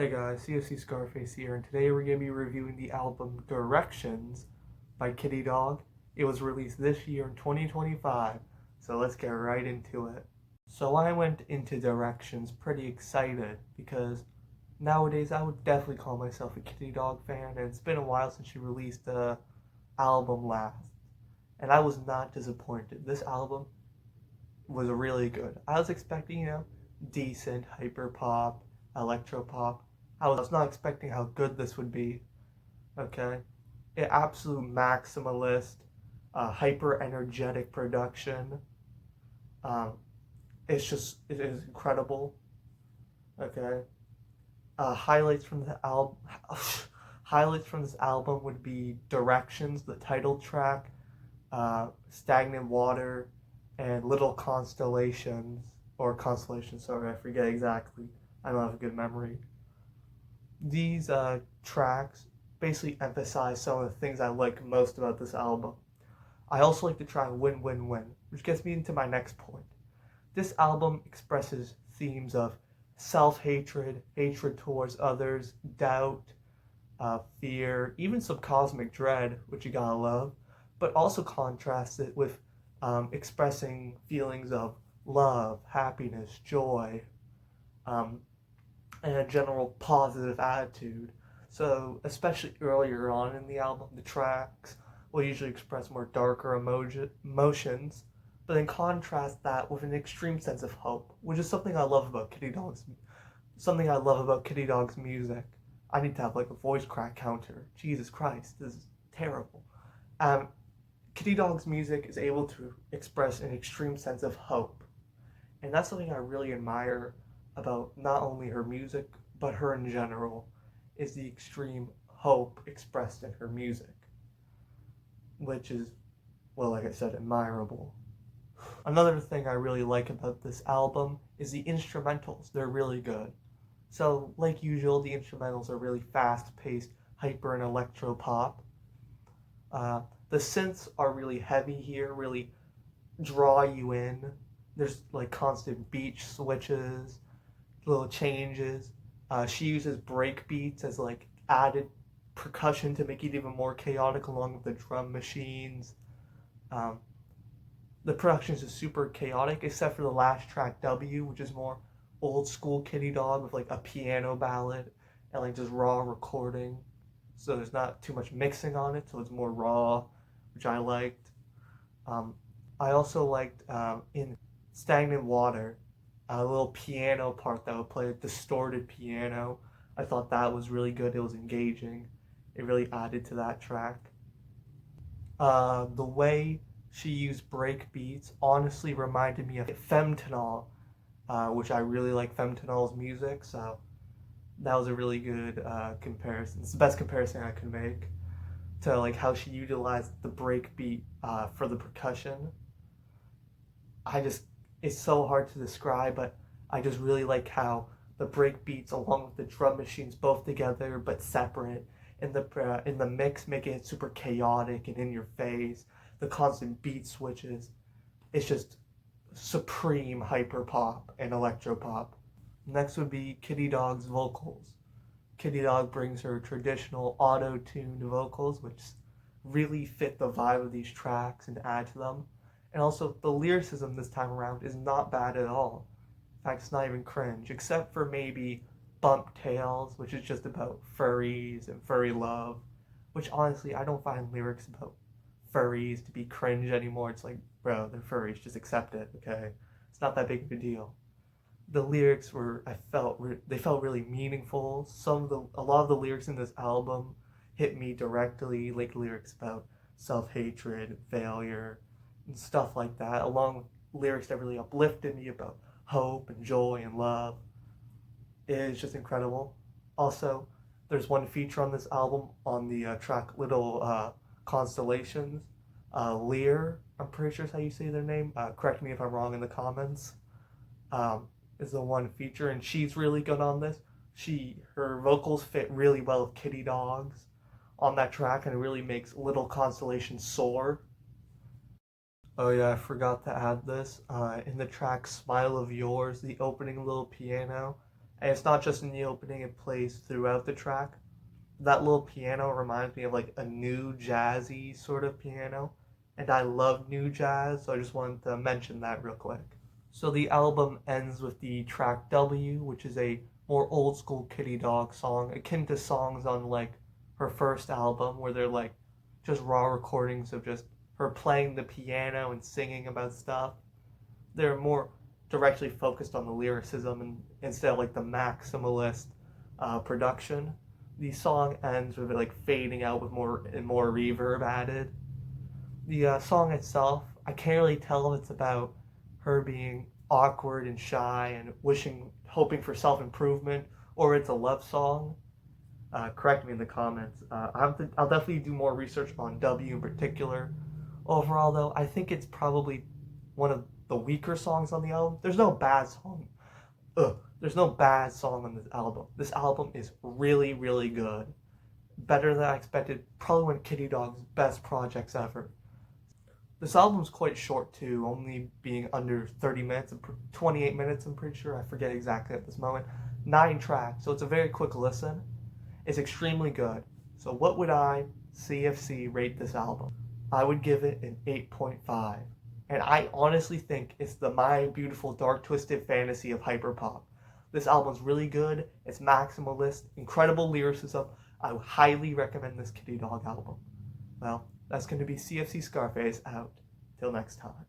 Hey guys, C.F.C. Scarface here, and today we're going to be reviewing the album Directions by Kittydog. It was released this year in 2025, so let's get right into it. So I went into Directions pretty excited because nowadays I would definitely call myself a Kittydog fan, and it's been a while since she released the album last, and I was not disappointed. This album was really good. I was expecting, decent hyper pop, electro pop. I was not expecting how good this would be. Okay, an absolute maximalist, hyper energetic production. Um, it is incredible. Okay, highlights from the album. Highlights from this album would be Directions, the title track, Stagnant Water, and Little Constellations, or Constellations, sorry, I forget exactly. I don't have a good memory. These tracks basically emphasize some of the things I like most about this album. I also like the track Win Win Win, which gets me into my next point. This album expresses themes of self-hatred, hatred towards others, doubt, fear, even some cosmic dread, which you gotta love, but also contrasts it with expressing feelings of love, happiness, joy, um, and a general positive attitude. So, especially earlier on in the album, the tracks will usually express more darker emotions, but then contrast that with an extreme sense of hope, which is something I love about Kittydog's music. I need to have like a voice crack counter. Jesus Christ, this is terrible. Um, Kittydog's music is able to express an extreme sense of hope, and that's something I really admire about not only her music but her in general, is the extreme hope expressed in her music, which is, well, like I said, admirable. Another thing I really like about this album is the instrumentals. They're really good. So, like usual, the instrumentals are really fast-paced, hyper and electro pop. The synths are really heavy here, really draw you in. There's like constant beat switches, little changes. She uses break beats as like added percussion to make it even more chaotic, along with the drum machines. Um, the production is just super chaotic, except for the last track W, which is more old school Kittydog with like a piano ballad and like just raw recording. So there's not too much mixing on it, so it's more raw, which I liked. Um, I also liked in Stagnant Water, a little piano part that would play a distorted piano. I thought that was really good. It was engaging. It really added to that track. The way she used break beats honestly reminded me of Femtonol, which I really like Femtonol's music, so that was a really good comparison. It's the best comparison I could make to like how she utilized the break beat for the percussion. I just It's so hard to describe, but I just really like how the break beats along with the drum machines both together but separate in the mix, making it super chaotic and in your face. The constant beat switches. It's just supreme hyper pop and electro pop. Next would be Kittydog's vocals. Kittydog brings her traditional auto-tuned vocals, which really fit the vibe of these tracks and add to them. And also, the lyricism this time around is not bad at all. In fact, it's not even cringe, except for maybe Bump Tails, which is just about furries and furry love, which honestly, I don't find lyrics about furries to be cringe anymore. It's like, bro, they're furries, just accept it, okay? It's not that big of a deal. The lyrics they felt really meaningful. A lot of the lyrics in this album hit me directly, like lyrics about self-hatred, failure, and stuff like that, along with lyrics that really uplifted me about hope and joy and love. It is just incredible. Also, there's one feature on this album on the track Little Constellations. Lear, I'm pretty sure is how you say their name. Correct me if I'm wrong in the comments. Is the one feature, and she's really good on this. Her vocals fit really well with Kittydog's on that track, and it really makes Little Constellations soar. Oh yeah, I forgot to add this. In the track Smile of Yours, the opening little piano And it's not just in the opening, it plays throughout the track. That little piano reminds me of like a new jazzy sort of piano. And I love new jazz, so I just wanted to mention that real quick. So the album ends with the track W, which is a more old school Kittydog song, akin to songs on like her first album, where they're like just raw recordings of just her playing the piano and singing about stuff. They're more directly focused on the lyricism and instead of like the maximalist production. The song ends with it like fading out with more and more reverb added. The song itself, I can't really tell if it's about her being awkward and shy and hoping for self improvement, or it's a love song. Correct me in the comments. I'll definitely do more research on W in particular. Overall, though, I think it's probably one of the weaker songs on the album. There's no bad song. There's no bad song on this album. This album is really, really good. Better than I expected. Probably one of Kittydog's best projects ever. This album's quite short too, only being under 30 minutes, 28 minutes, I'm pretty sure. I forget exactly at this moment. 9 tracks, so it's a very quick listen. It's extremely good. So what would I, C.F.C, rate this album? I would give it an 8.5. And I honestly think it's the My Beautiful Dark Twisted Fantasy of hyperpop. This album's really good. It's maximalist, incredible lyricism. I would highly recommend this Kittydog album. Well, that's going to be C.F.C Scarface out. Till next time.